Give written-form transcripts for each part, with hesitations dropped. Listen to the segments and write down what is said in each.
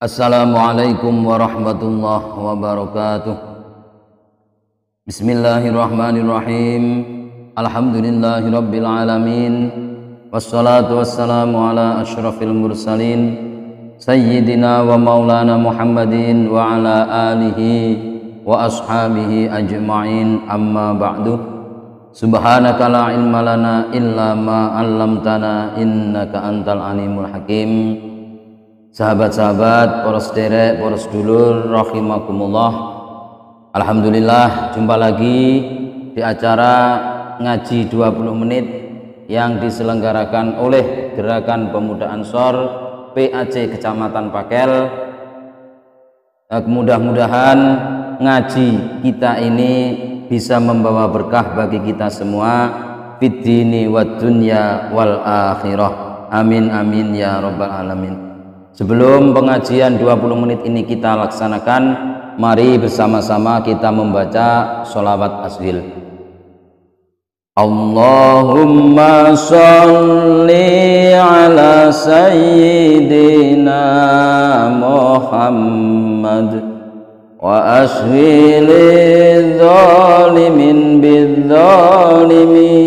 Assalamualaikum warahmatullahi wabarakatuh. Bismillahirrahmanirrahim. Alhamdulillahirabbil alamin. Wassalatu wassalamu ala asyrafil mursalin sayyidina wa maulana Muhammadin wa ala alihi wa ashabihi ajma'in. Amma ba'du. Subhanaka la ilma lana illa ma 'allamtana innaka antal alimul hakim. Sahabat-sahabat, para sederek, para sedulur rahimakumullah. Alhamdulillah, jumpa lagi di acara ngaji 20 menit yang diselenggarakan oleh Gerakan Pemuda Ansor PAC Kecamatan Pakel. Mudah-mudahan ngaji kita ini bisa membawa berkah bagi kita semua fid dini wad dunya wal akhirah. Amin amin ya rabbal alamin. Sebelum pengajian 20 menit ini kita laksanakan, mari bersama-sama kita membaca sholawat asghil. Allahumma sholli ala sayyidina Muhammad wa ashghil zalimin bizzalimin.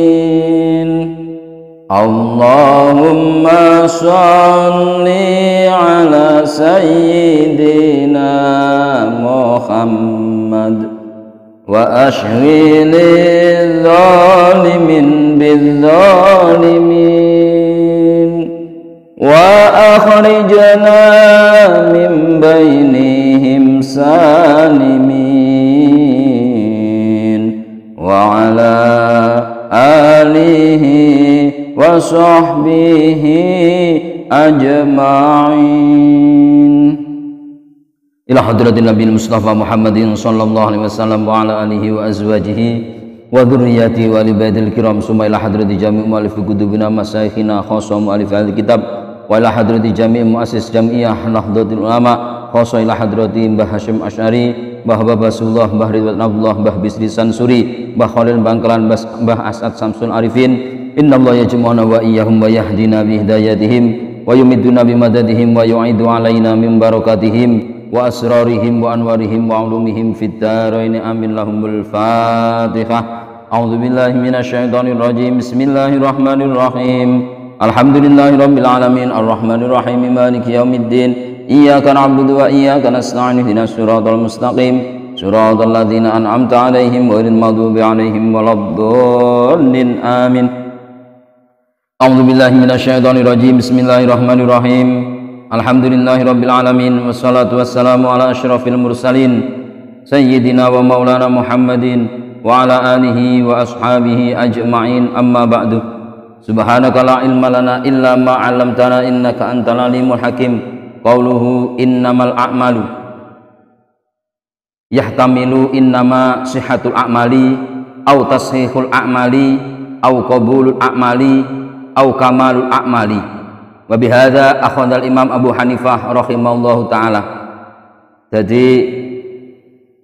Allahumma sholli ala sayyidina Muhammad wa ashghil zalimin bizzalimin wa akhrijna min bainihim salimin wa ala alihi wa sahbihi ajma'in. Ila hadratin Nabi Mustafa Muhammadin sallallahu alaihi wasallam wa ala alihi wa azwajihi wa dzurriyyatihi wa ali baitil kiram summa ila hadrati jami' mu'allif kutubina masyayikhina khassa mu'allif al-kitab wa ila hadrati jami' muassis jam'iyah Nahdlatul Ulama khassa ila hadrati Mbah Hasyim Asy'ari, Mbah Babasullah, Mbah Ridwan Abdullah, Mbah Bisri Sansuri, Mbah Khalil Bangkalan, Mbah As'ad Samsul Arifin. Innallaha yajma'una wa iyyahum wa yahdina bi hidayatihim wa yumidduna bi madadihim wa yu'idu alaina min barakatihim wa asrarihim wa anwarihim wa ulumihim fid dharain. Amin. Lahumul Fatihah. A'udzu billahi minasyaitonir rajim. Bismillahirrahmanirrahim. Alhamdulillahirabbil alamin arrahmanir rahim maliki yaumiddin. Iyyaka na'budu wa iyyaka nasta'in ihdinas siratal mustaqim siratal ladzina an'amta 'alaihim ghairil maghdubi 'alaihim waladdallin. Amin. A'udzu billahi minasyaitonir rajim. Bismillahirrahmanirrahim. Alhamdulillahirabbil alamin wassalatu wassalamu ala asyrafil mursalin sayyidina wa maulana Muhammadin wa ala alihi wa ashabihi ajma'in. Amma ba'du. Subhanaka la ilma lana illa ma 'allamtana innaka antal alimul hakim. Qauluhu innamal a'malu yahtamilu innama sihhatul a'mali au tashihul a'mali au qabulul a'mali au kamalul a'mali. Wa bihadza akhadha al-Imam Abu Hanifah rahimahullahu taala. Jadi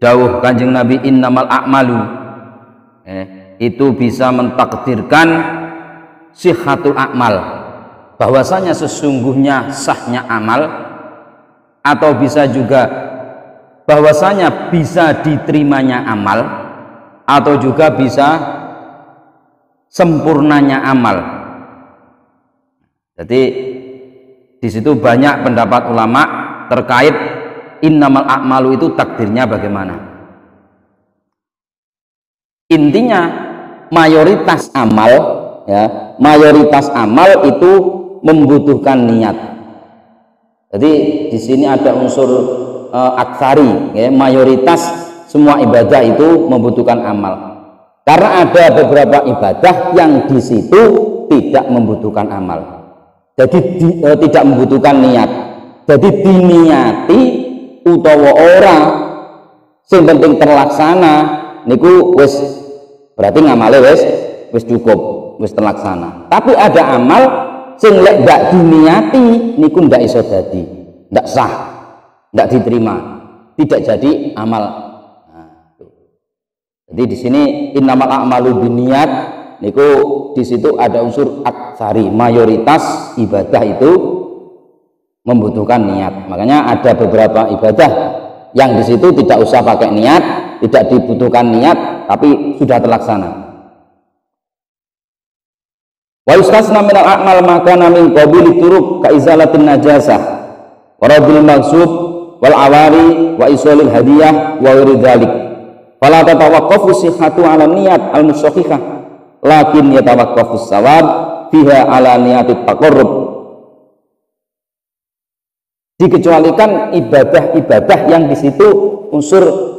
dawuh Kanjeng Nabi innamal a'malu itu bisa mentakdirkan sihhatul a'mal, bahwasanya sesungguhnya sahnya amal, atau bisa juga bahwasanya bisa diterimanya amal, atau juga bisa sempurnanya amal. Jadi di situ banyak pendapat ulama terkait innamal a'malu itu takdirnya bagaimana. Intinya mayoritas amal, ya, mayoritas amal itu membutuhkan niat. Jadi di sini ada unsur aktsari, ya, mayoritas semua ibadah itu membutuhkan amal. Karena ada beberapa ibadah yang di situ tidak membutuhkan amal. Jadi tidak membutuhkan niat. Jadi diniati utawa ora, sing penting terlaksana niku wis berarti ngamale wis cukup, wis terlaksana. Tapi ada amal sing lek ndak diniati niku ndak iso dadi, ndak sah, ndak diterima, tidak jadi amal. Nah, jadi di sini innamal a'malu binniyat niku di situ ada unsur aktsari, mayoritas ibadah itu membutuhkan niat. Makanya ada beberapa ibadah yang di situ tidak usah pakai niat, tidak dibutuhkan niat, tapi sudah terlaksana. Wa yustasna min al-a'mal makana min qabili turuq ka izalatin najasah wa radil maghsub wal awari wa isolil hadiyah wa ghairi dzalik. Fala tatawaqqafu sihhatu 'ala niyat al-musahihah lakin yatawaqqafu shawab fiha 'ala niyatit taqarrub. Dikecualikan ibadah-ibadah yang di situ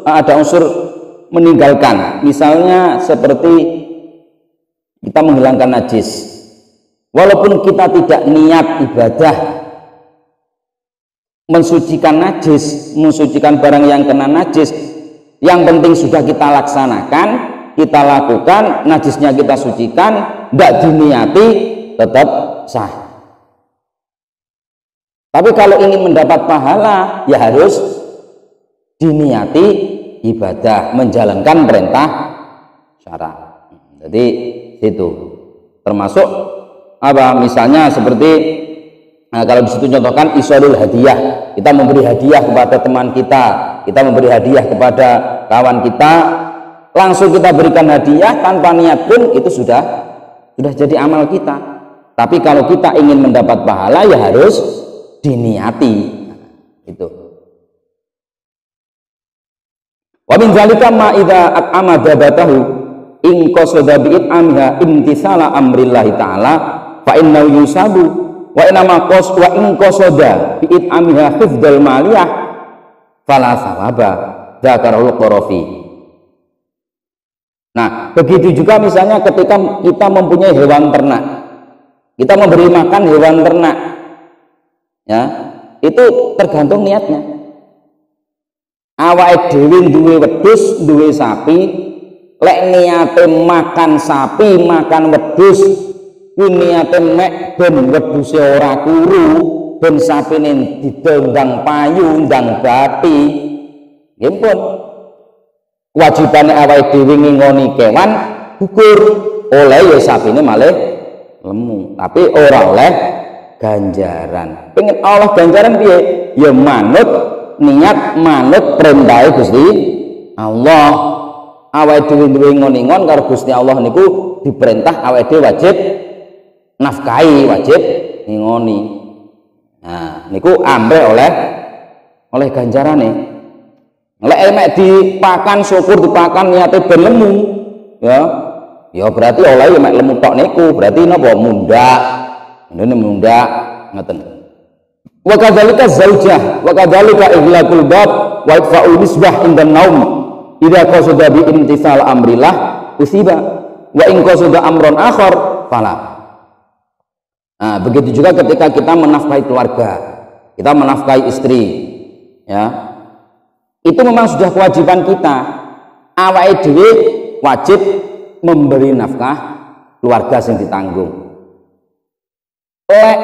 ada unsur meninggalkan, misalnya seperti kita menghilangkan najis, walaupun kita tidak niat ibadah mensucikan najis, mensucikan barang yang kena najis, yang penting sudah kita laksanakan, kita lakukan, najisnya kita sucikan, tidak diniati, tetap sah. Tapi kalau ingin mendapat pahala, ya harus diniati ibadah, menjalankan perintah syara. Jadi itu termasuk apa? Misalnya seperti kalau disitu contohkan isolul hadiah, kita memberi hadiah kepada teman kita memberi hadiah kepada kawan kita, langsung kita berikan hadiah tanpa niat pun itu sudah jadi amal kita. Tapi kalau kita ingin mendapat pahala, ya harus diniati itu. Wa min zalika ma idza at'ama dabatahu in qasada bi it'amha imtithala amrillahi ta'ala fa innahu yusabu wa inama qas wa in qasada bi it'amha hifdzal maliyah fala thawaba dzakarul qarafi. Nah, begitu juga misalnya ketika kita mempunyai hewan ternak, kita memberi makan hewan ternak, ya, itu tergantung niatnya. Awake dhewe duwe wedhus, duwe sapi, lek niate makan sapi, makan wedhus, kuwi niate mek ben wedhuse ora kuru, ben sapine didendang payu, ndang bathi. Nggih pun. Wajibane awake dhewe ngingoni kewan gugur, oleh ya sapine malih lemu, tapi ora oleh ganjaran. Pengen Allah ganjaran piye? Ya manut niat, manut perintah Gusti Allah. Awake dhewe duwe ngon-ngon karo Gusti Allah niku diperintah awake dhewe wajib nafkahi, wajib ngingoni. Nah, niku amre oleh ganjarane. Lek emek dipakan syukur, dipakan niate ben lemu, ya berarti oleh emek lemu tok niku, berarti napa mundak. Ini menunda ngeten. Wa kadzalika zaujah, wa kadzalika ighlaqul bab wa itfa'ul misbah indan naum. Idza qasada bi imtithal amrillah usiba wa in qasada amron akhar fala. Nah, begitu juga ketika kita menafkahi keluarga, kita menafkahi istri, ya. Itu memang sudah kewajiban kita. Awake dhewe wajib memberi nafkah keluarga sing ditanggung. Lek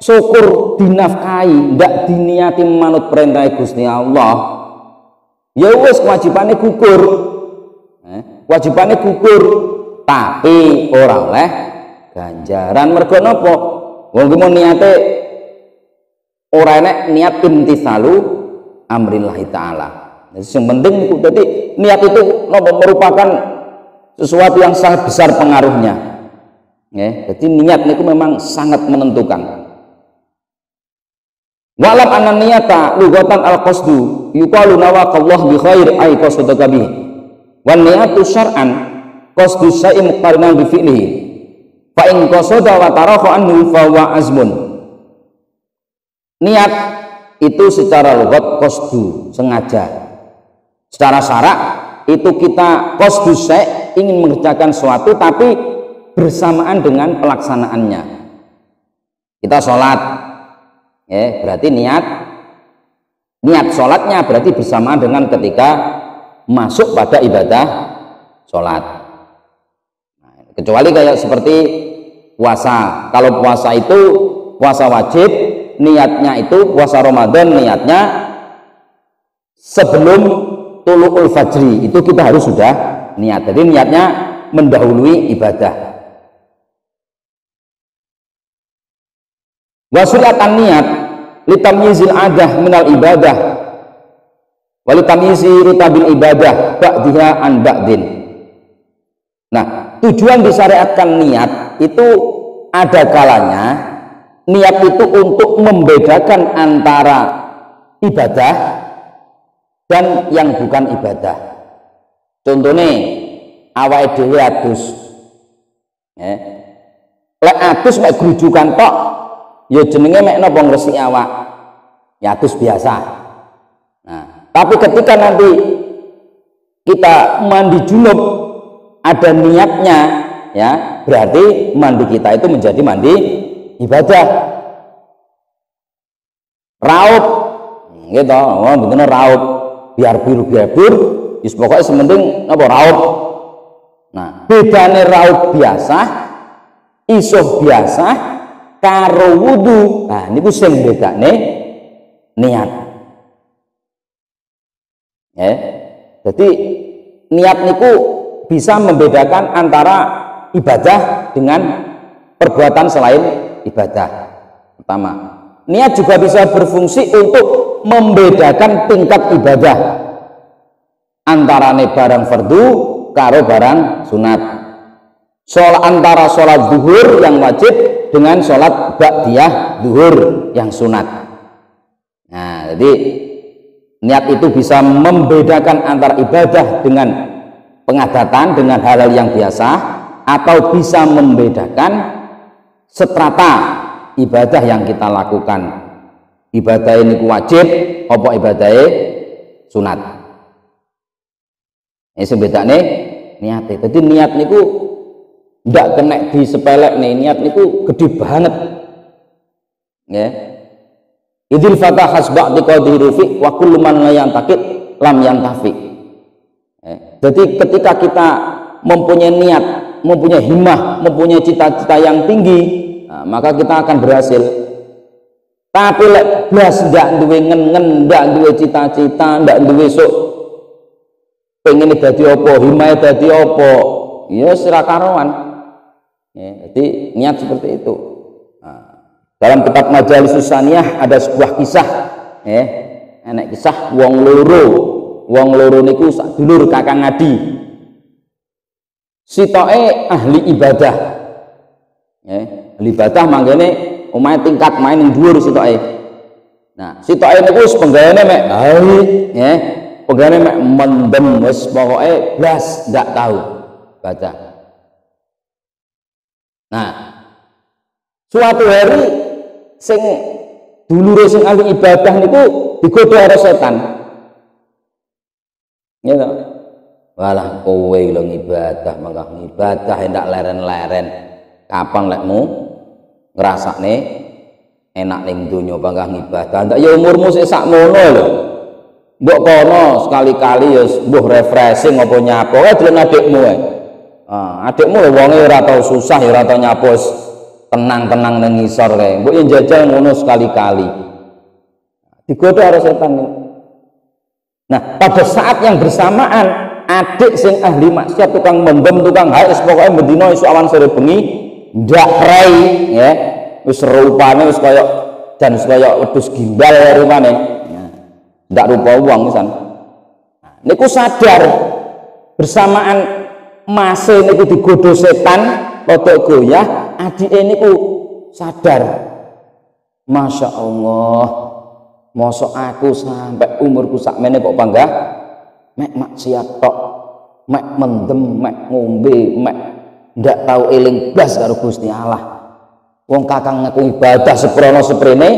syukur dinafkahi, ndak diniati manut perintah Gusti Allah, ya wis kewajibane gugur. Wajibane gugur, tapi ora oleh ganjaran. Mergo napa? Wong ki niate ora enek niat imtitsalu amrillahi ta'ala. Jadi yang penting itu, jadi niat itu merupakan sesuatu yang sangat besar pengaruhnya. Ya, jadi niat itu memang sangat menentukan. Walam anna niyata lugatan al-qasdu yuqalu nawaqallahu bi khair ay qasadaka bihi. Wan niyatu syar'an qasdu syai'in muqarinan bi fi'lihi. Fa in qasada wa tarafa anhu fa huwa azmun. Niat itu secara lughat qasdu, sengaja. Secara syarak itu kita qasdu syai' ingin mengerjakan sesuatu tapi bersamaan dengan pelaksanaannya. Kita sholat, ya, berarti niat sholatnya berarti bersamaan dengan ketika masuk pada ibadah sholat. Nah, kecuali kayak seperti puasa. Kalau puasa itu puasa wajib, niatnya itu puasa Ramadan, niatnya sebelum tulu'ul fajri, itu kita harus sudah niat. Jadi niatnya mendahului ibadah. Wasulatan niat litamyizil adah minal ibadah wa litamyizi rutabil ibadah ba'diha an ba'din. Nah, tujuan disyariatkan niat itu ada kalanya niat itu untuk membedakan antara ibadah dan yang bukan ibadah. Contohnya awake dhewe adus. Lek adus mek grujukan tok ya jenenge mek napa ngresiki awak. Ya adus biasa. Nah, tapi ketika nanti kita mandi junub ada niatnya ya, berarti mandi kita itu menjadi mandi ibadah. Raup gitu, oh bener raup biar biru wis pokoke sementing napa raup. Nah, bedane raup biasa iso biasa karo wudu. Nah, niku sing bedane niat. Ya. Jadi niat niku bisa membedakan antara ibadah dengan perbuatan selain ibadah. Pertama, niat juga bisa berfungsi untuk membedakan tingkat ibadah antarane barang fardu karo barang sunat. Antara sholat zuhur yang wajib dengan sholat ba'diyah zuhur yang sunat. Nah, jadi niat itu bisa membedakan antara ibadah dengan pengadatan dengan hal-hal yang biasa, atau bisa membedakan strata ibadah yang kita lakukan. Ibadah ini wajib apa ibadah sunat. Ini sebedane niatnya. Jadi niat niku ndak kena disepelek nih, niat niku gede banget. Ya. Idil fatah hasba' diqadiri fi wa kullu man la yantaqid lam yantafi. Jadi ketika kita mempunyai niat, mempunyai himmah, mempunyai cita-cita yang tinggi, nah, maka kita akan berhasil. Tapi lek blas ndak duwe ngen-ngen, ndak duwe cita-cita, ndak duwe sok pengen dadi apa, himmah dadi apa, ya sira karuan. Ya, jadi niat seperti itu. Nah, dalam kitab Majalisus Saniyah ada sebuah kisah, enek kisah wong loro niku sak dulur kakang adi. Sitoke ahli ibadah. Ahli ibadah mangkene omahe tingkat main ning dhuwur sitoke. Nah, sitoke niku penggaweane mek penggaweane mek mendem wis pokoke blas ndak tahu baca. Nah, suatu hari sing dulure sing ahli ibadah niku digodha karo setan. Ya toh. Walah kowe lho ngibadah, mangga ngibadah ndak leren-leren. Kapan lekmu ngrasakne enak ning donya mangga ngibadah. Ndak ya umurmu sik sakmono lho. Mbok kono sekali-kali ya mbuh refreshing apa nyapo wae delok adikmu wae. Adikmu wonge ora tau susah ya ora tau nyapo tenang-tenang nang ngisor kae. Mbok yo njajal ngono sekali-kali. Digodha karo setan. Nah, pada saat yang bersamaan adik sing ahli maksiat tukang mendem, tukang haus pokoke bendina isu awan sore bengi ndak rai ya. Wis rupane wis kaya dan kaya wedhus gimbal rupane. Ndak rupa wong pisan. Niku sadar bersamaan mase niku digodho setan rada goyah, adike niku sadar. Masya Allah, mosok aku sampai umurku sakmene kok panggah mek maksiat tok, mek mendem, mek ngombe, mek ndak tau eling blas karo Gusti Allah. Wong kakang ngaku ibadah seprono seprene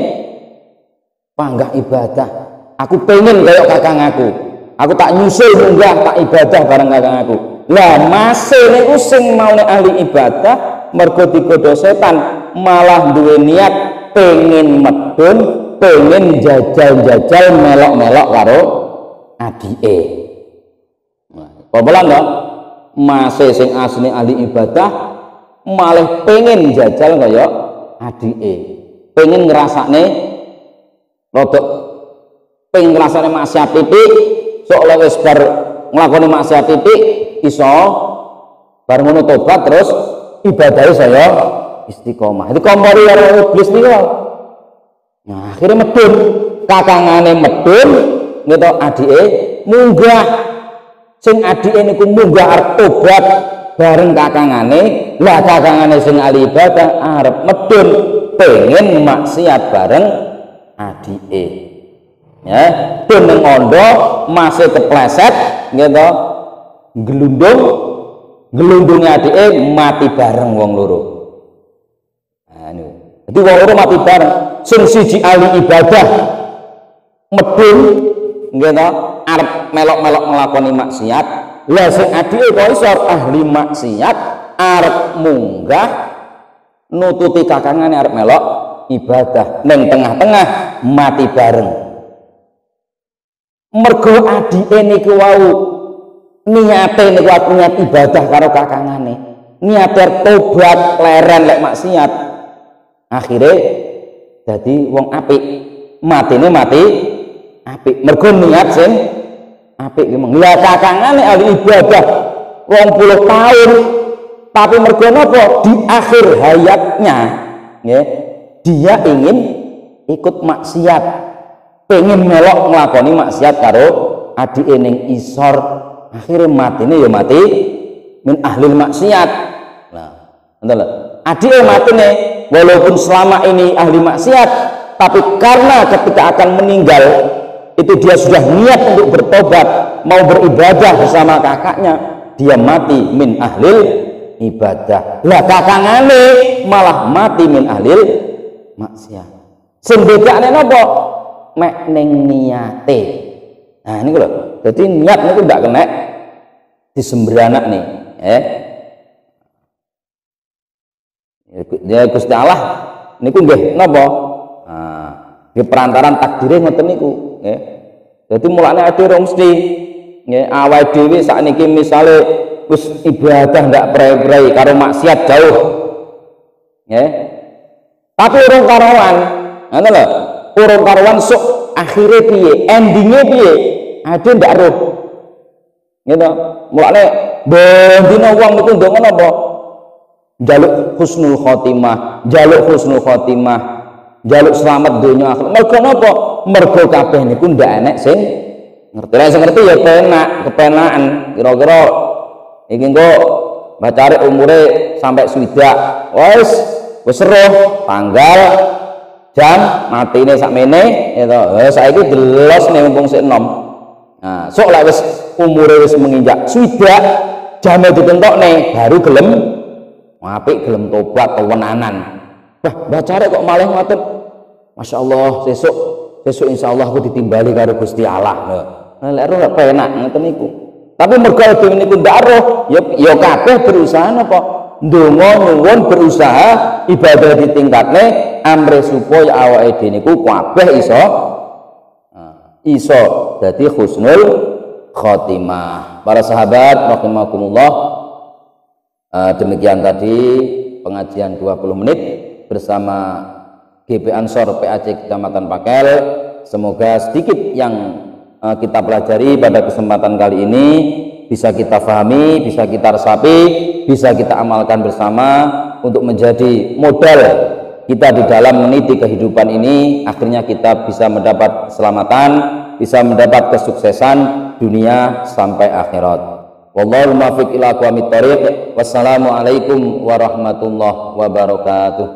panggah ibadah. Aku pengen kaya kakang aku tak nyusul munggah tak ibadah bareng kakang aku. Lah masih niku sing maune ahli ibadah mergo digodha setan malah duwe niat pengen medun, pengen jajal-jajal melok-melok karo adike. Apa lho? Masih sing asli ahli ibadah malah pengen jajal kaya adike. Pengen ngrasakne rada pengen ngrasakne maksiat titik, sok wis bar nglakoni maksiat titik iso bar ngono tobat terus ibadahe saya istiqomah. Itu kompori karo iblis niku. Nah, akhirnya medun, kakangane medun, gitu adike munggah. Sing adike niku munggah arep tobat bareng kakangane. Lah kakangane sing ahli ibadah arep medun pengen maksiat bareng adike. Ya, dun ning ondo masih kepleset gitu. Gelundungnya adike mati bareng wong loro. Nah, niku. Jadi wong loro mati bareng. Sing siji ahli ibadah medun gitu arep melok-melok nglakoni maksiat. Lah sing adike kok iso ahli maksiat arep munggah nututi kakangane arep melok ibadah ning tengah-tengah mati bareng. Mergo adike niku wau niate niku niat ibadah karo kakangane, niate tobat leren lek maksiat, akhirnya jadi wong apik, matine mati apik, mergo niat sing apik ki mong. Lah kakangane ahli ibadah 20 tahun, tapi mergo napa di akhir hayatnya nggih dia ingin ikut maksiat, pengen melok nglakoni maksiat karo adike ning isor, akhirnya matine ya mati min ahlil maksiat. Nah, ngoten lho. Adike matine walaupun selama ini ahli maksiat, tapi karena ketika akan meninggal itu dia sudah niat untuk bertobat, mau beribadah bersama kakaknya, dia mati min ahlil ibadah. Lah kakangane malah mati min ahlil maksiat. Sing bedane napa? Mek ning niate. Nah ini lho. Jadi niat niku ndak kena disemberanak nih, Ya Gusti Allah niku nggih napa? Nah, nggih perantaran takdire ngoten niku, nggih. Dadi mulane ade mesti nggih awake dhewe sakniki misale wis ibadah ndak prei-prei karo maksiat jauh. Nggih. Tapi urung karuan, ngoten lho. Urung karuan sok akhire piye? Endinge piye? Ade ndak roh. Gitu. Mulane bendina wong niku ndonga napa? Jaluk husnul khotimah, jaluk husnul khotimah, jaluk selamat dunia akhirat. Mergo napa? Mergo kabeh niku ndak enek sing ngerti. Lah sing ngerti ya penak, kepenakan. Kira-kira iki engko bacare umure sampai swidak. Wis seruh tanggal jam matine sakmene gitu. Saiki jelas nih mumpung sik enom. Nah, sok lek wis umure wis menginjak swidak, jame ditentokne baru gelem apik, gelem tobat tewenanan. Wah, bacare kok malah ngoten. Masyaallah, sesuk insyaallah aku ditimbali karo Gusti Allah. Lho, lek ora penak ngoten niku. Tapi mergo dhewe niku ndak roh, ya kabeh berusaha napa? Ndonga nyuwun berusaha ibadah ditingkatne amre supaya awake dhewe niku kabeh iso dadi husnul khotimah. Para sahabat rahimakumullah, demikian tadi pengajian 20 menit bersama GP Ansor PAC Kecamatan Pakel. Semoga sedikit yang kita pelajari pada kesempatan kali ini bisa kita pahami, bisa kita resapi, bisa kita amalkan bersama untuk menjadi modal kita di dalam meniti kehidupan ini. Akhirnya kita bisa mendapat keselamatan, bisa mendapat kesuksesan dunia sampai akhirat. Wallahul muwaffiq ila aqwamit thoriq. Wassalamualaikum warahmatullahi wabarakatuh.